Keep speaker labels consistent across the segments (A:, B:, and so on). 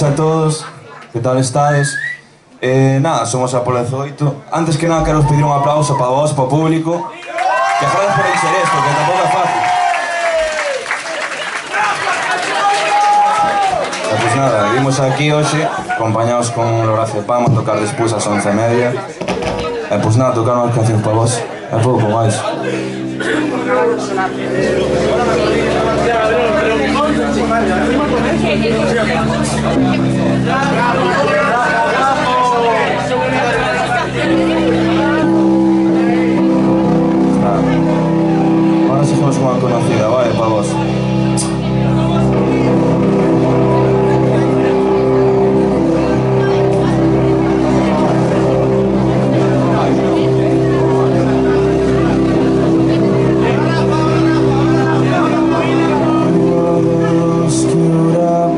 A: A todos, que tal estáis? Nada, somos Apolo 18. Antes que nada quero pedir un aplauso para vos, para o público, que agradez por ser esto, que tampouco é fácil. Pois nada, vimos aquí hoxe acompañados con Horacio Pam a tocar despois ás 11:30. Pois nada, tocar unhas cancións para vos, é pouco máis. Ahora seguimos con una conocida, vale, para vos.
B: Oscura,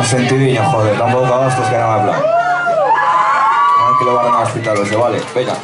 A: sentidinho, joder, tampouco a hostes que non é plan. Non hai que levar ao hospital, hoxe, vale? Veña.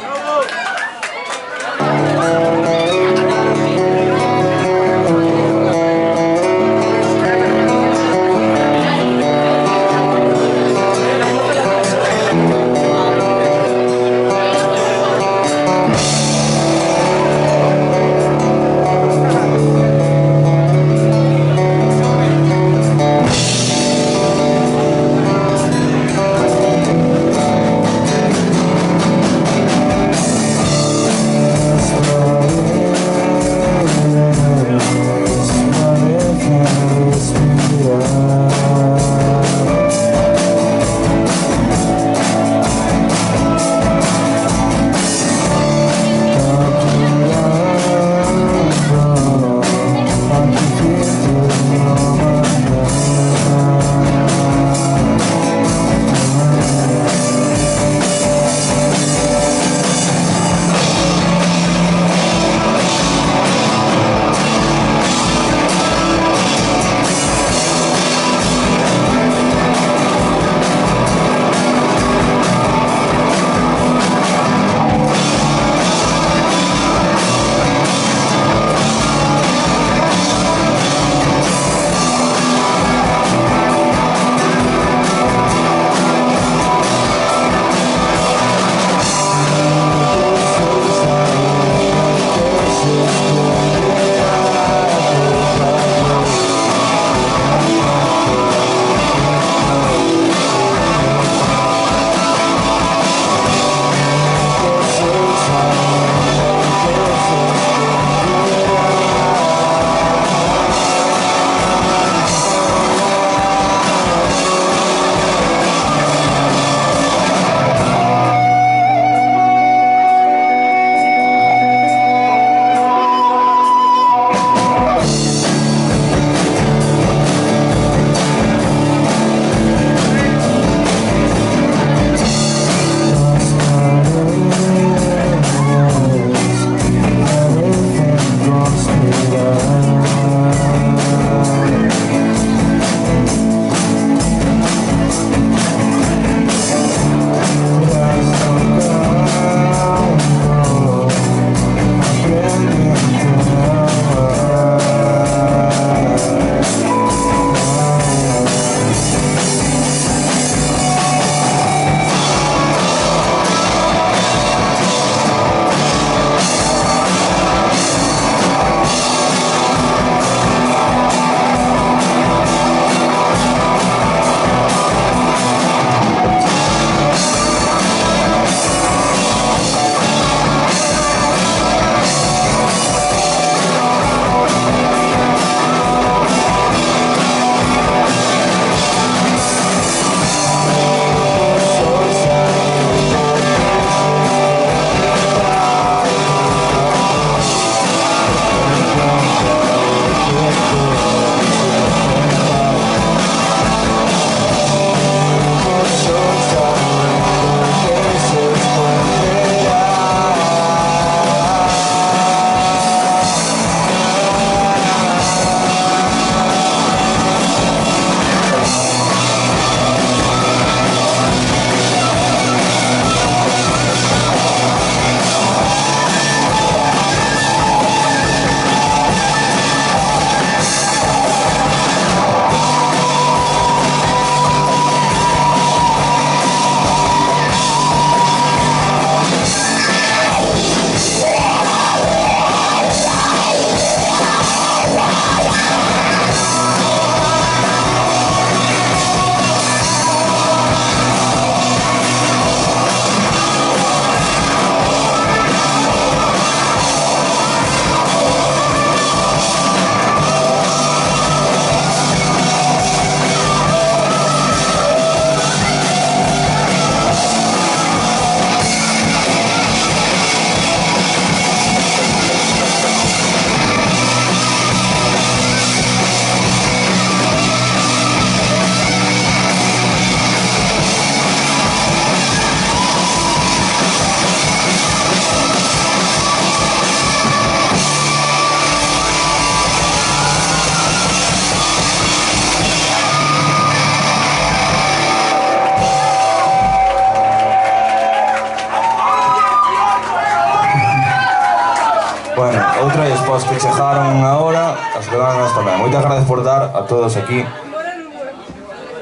A: Reyes, pois que chegaron agora, as veganas tamén. Moitas gracias por dar a todos aquí.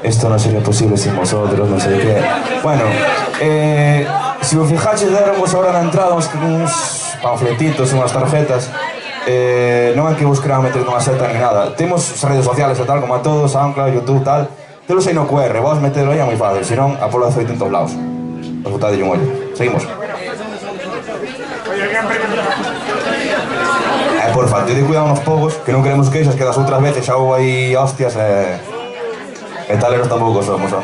A: Esto non sería posible sin vosotros, non sei que. Bueno, se vos fijaches, deronvos agora na entrada uns panfletitos, unhas tarjetas. Non é que vos queran meter nunha seta ni nada. Temos redes sociales e tal, como a todos, SoundCloud, YouTube, tal. Telos aí no QR, vos metelo aí é moi fácil, senón a polo 80 blaus. Vos botadelle un ollo. Seguimos. Porfa, te cuidado unos pocos, que non queremos queixas, que das outras veces xa houve aí hostias e taleros tampouco somos, ¿no?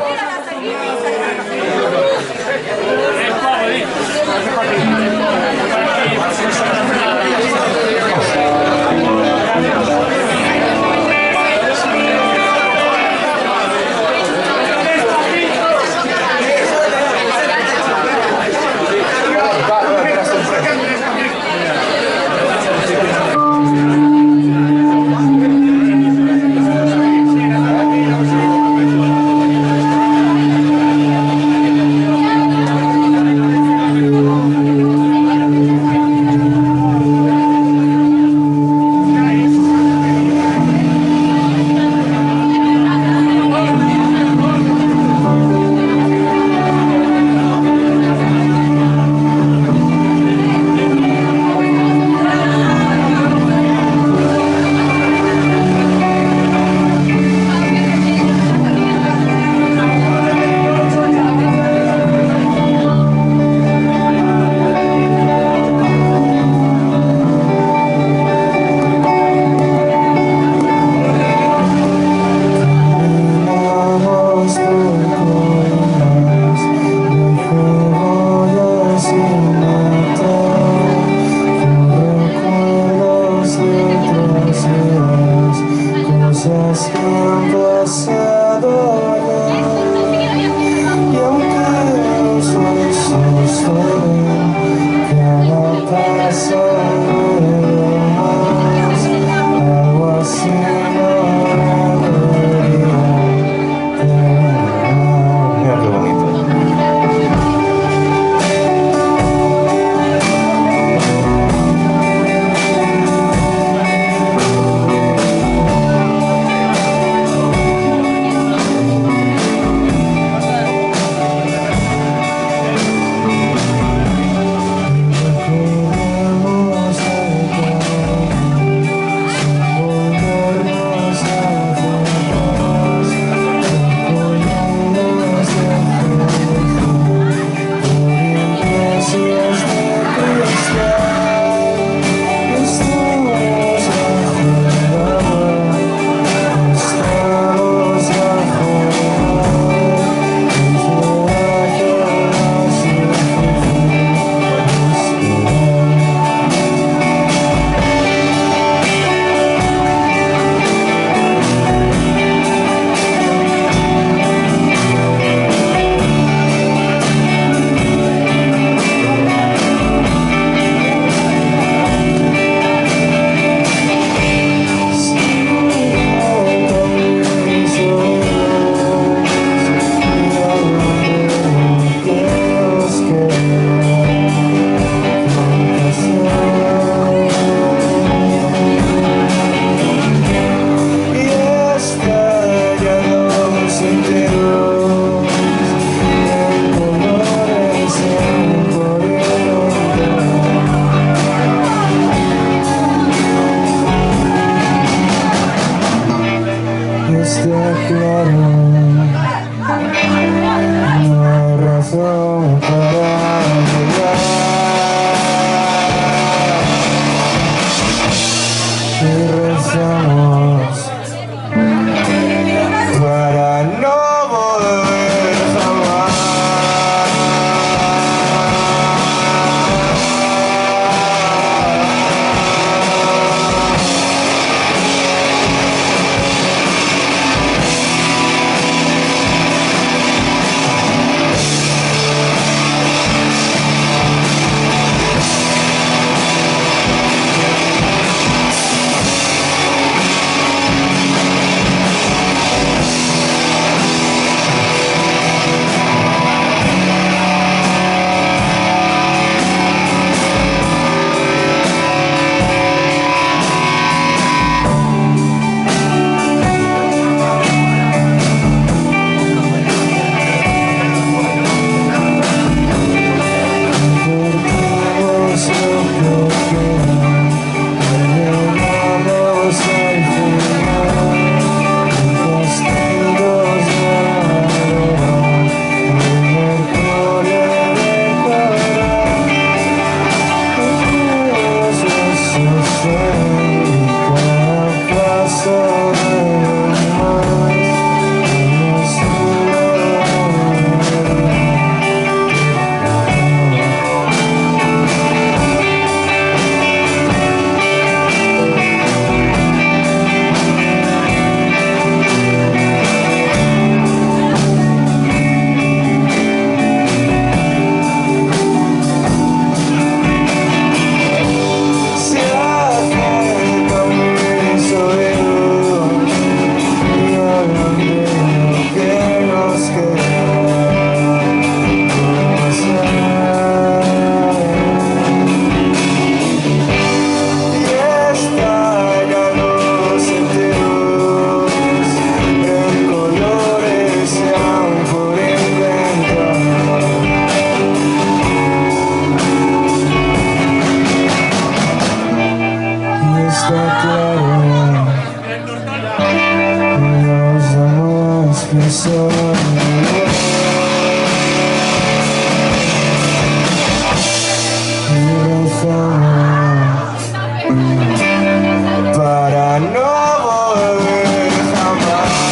A: para no volver jamás.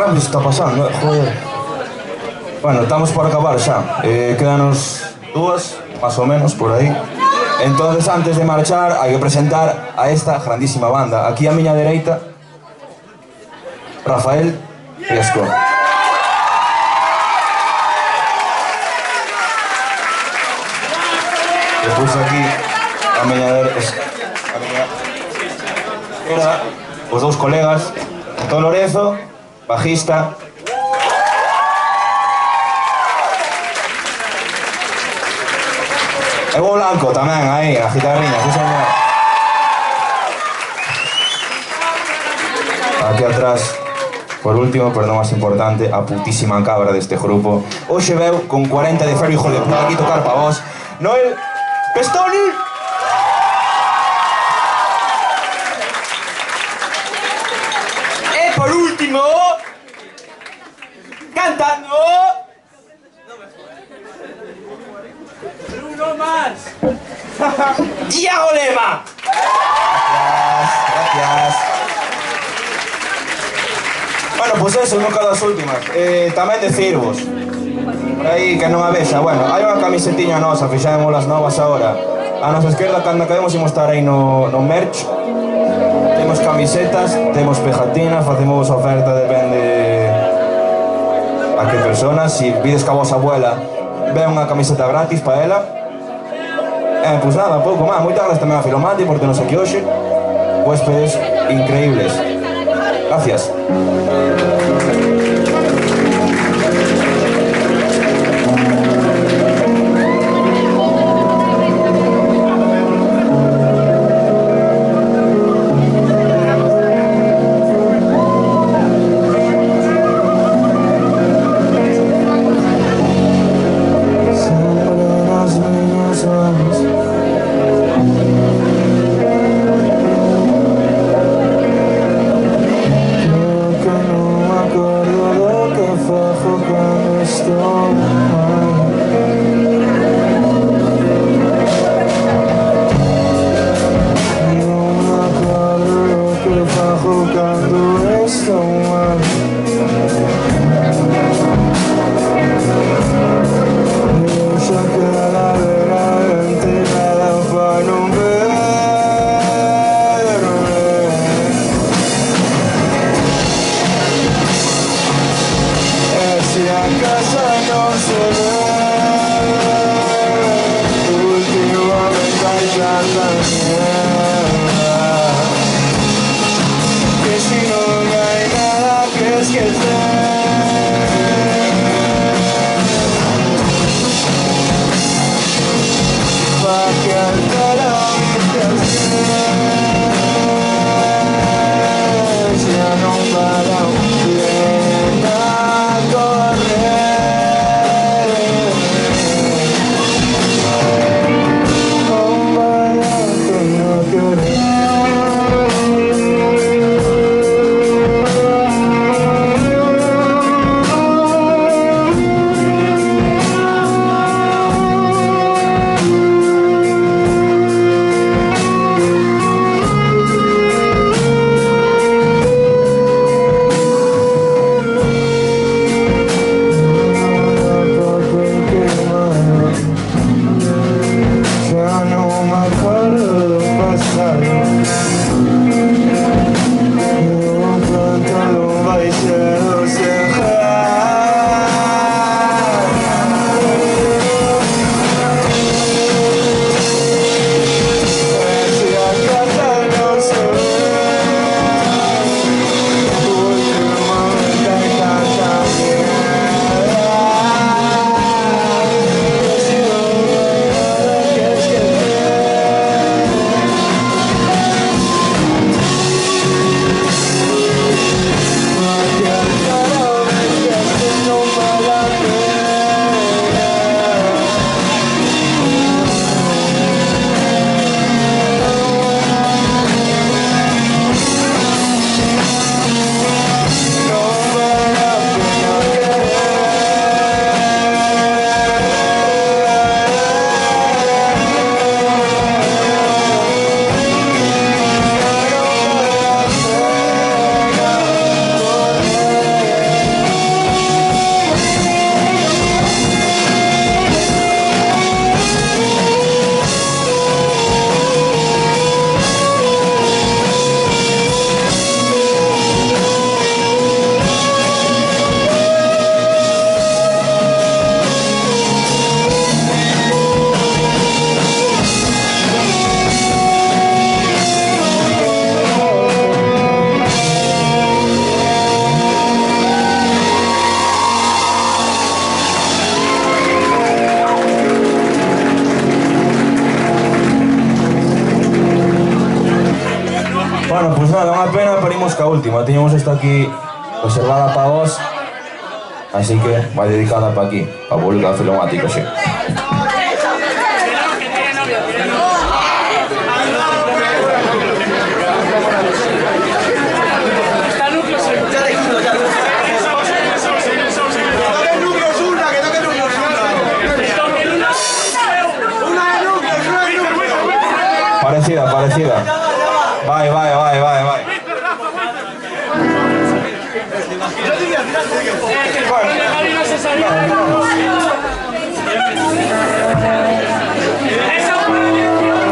A: cambios está pasando, joder. Bueno, estamos por acabar xa. Quédanos dúas, más o menos, por aí. Entonces, antes de marchar, hai que presentar a esta grandísima banda. Aquí a miña dereita, Rafael Riesco. Depois aquí, a miña era os dous colegas, Antón Lorenzo, bajista, e Hugo Blanco tamén, aí, a guitarriña, sí señor. Aquí atrás, por último, pero non máis importante, a putísima cabra deste grupo. Hoxe veu con 40 de ferro, hijo de puta, aquí tocar pa vos, Noel Pestoni. Por último, cantando, uno más, Iago Lema. Gracias. Bueno, pues eso, nunca das últimas. Tamén decirvos, por aí que non a vexa, bueno, hai unha camisetiña nosa, fixemos as novas agora. A nosa esquerda, cando acabemos, imos estar aí no merch. Temos camisetas, temos pegatinas, facemos oferta, depende a que persona. Si pides que a vosa abuela ve unha camiseta gratis para ela. Pois nada, pouco máis. Moitas gracias tamén a Filomati porque nos aquí hoxe. Huéspedes increíbles. Gracias. Bueno, pues nada, unha pena, pero imos ca última. Tiñamos esta aquí reservada para vos, así que vai dedicada para aquí, para público filomático, sí. Parecida, parecida. Vai.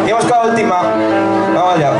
A: Vamos con la última. Vamos allá.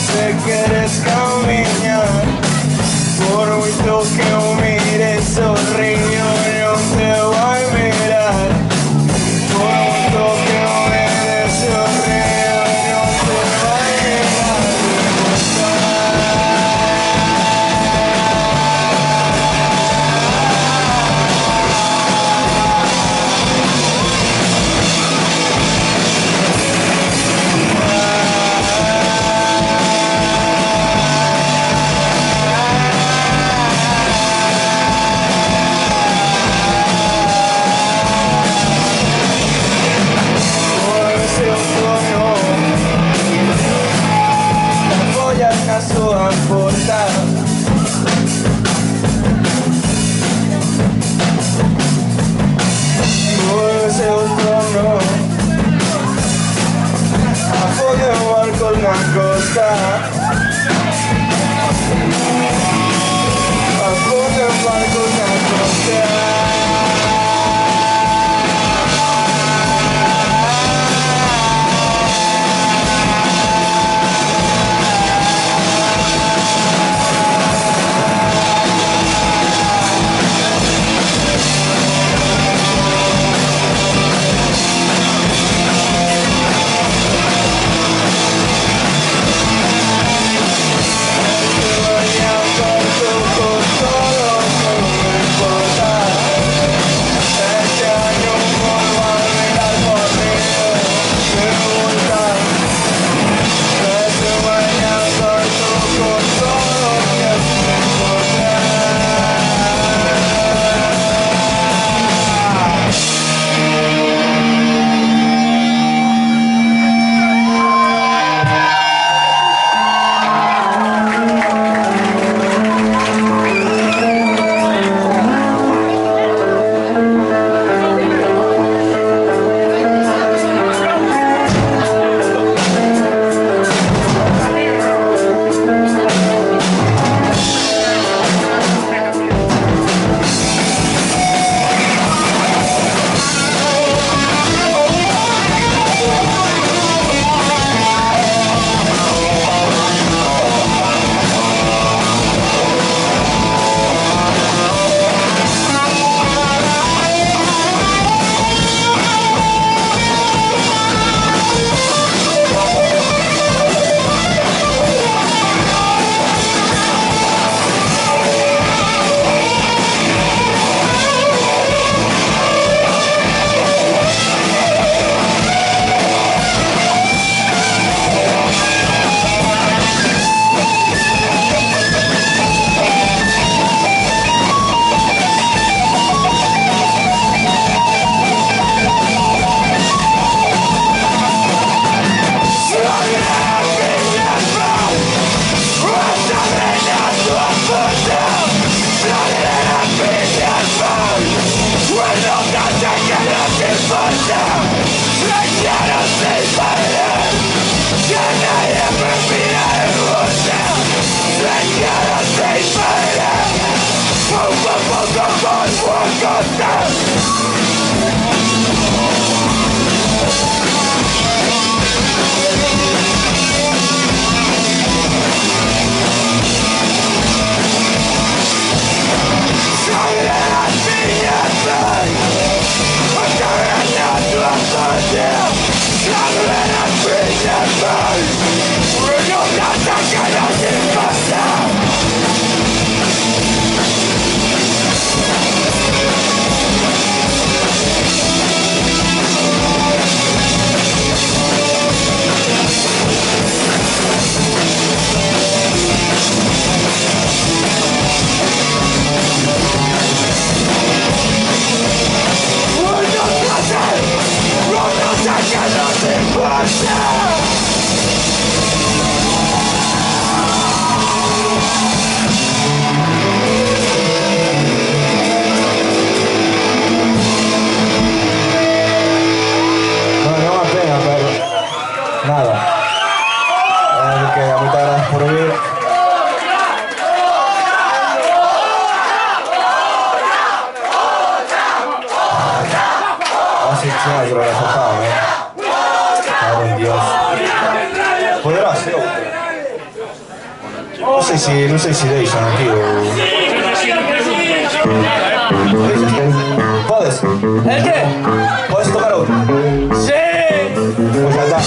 A: Sé que eres caminar, por mucho que mires, sonrío, no te voy a mirar. Por mucho que mires, sonrío, no te voy a mirar. Non sei si deixan aquí Podes?
B: El que?
A: Podes tocar outro?
B: Sí!
A: Pois xa está.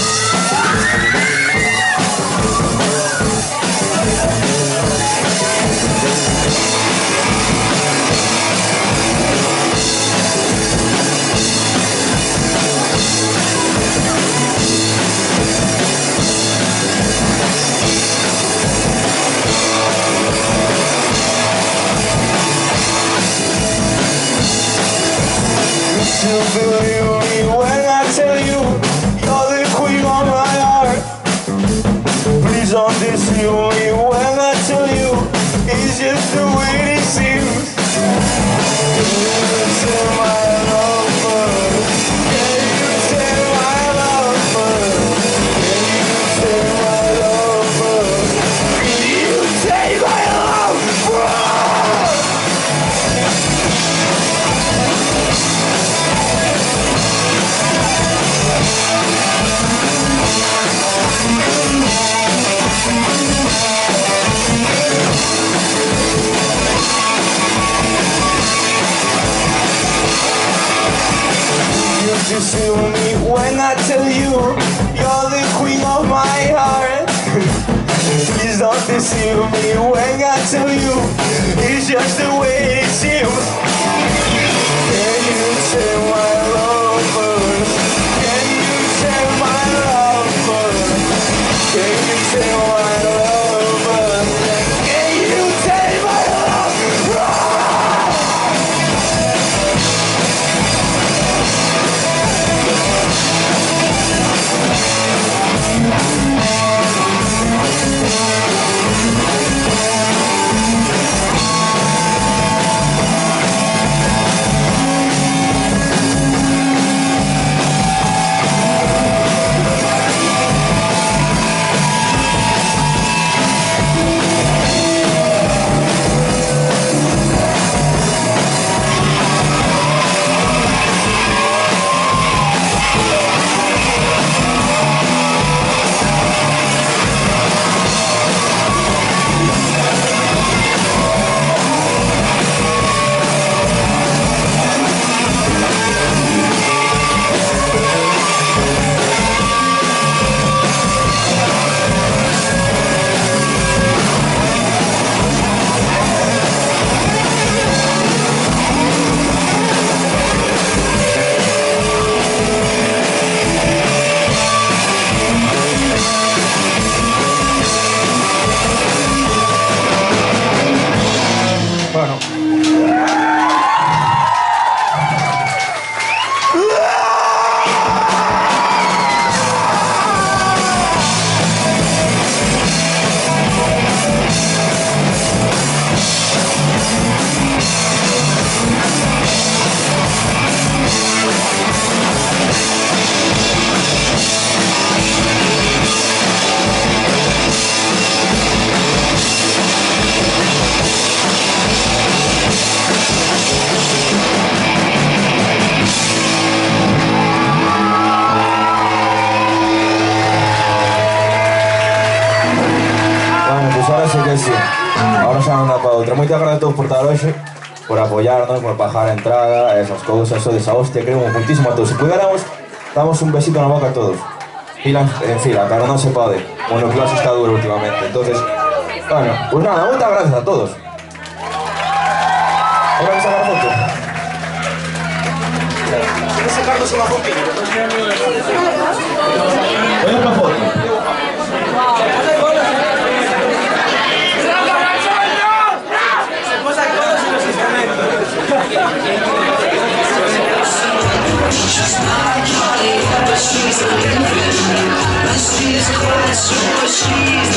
A: Still feel me when I tell you you're the queen of my heart. Please don't deceive me when I tell you it's just the way it seems. Can you say my love first? Can you say my love first? Can you say my love first? Can you say my love first? You see me when I tell you you're the queen of my heart. Please don't deceive me when I tell you it's just the way it seems. Can you say my love first? Can you say my love first? Can you say my love first? Can you say my love first? para outra. Moitas grazas a todos por estar hoxe, por apoyarnos, por pagar a entrada, esas cousas, eso desa hostia, queremos muchísimo a todos. Se pudiéramos, damos un besito na boca a todos. Fila en fila, pero non se pode. O no clase está duro últimamente. Entonces, bueno, pues nada, moitas gracias a todos. Ahora que sacar foto.
B: ¿Quieres sacarnos una foto?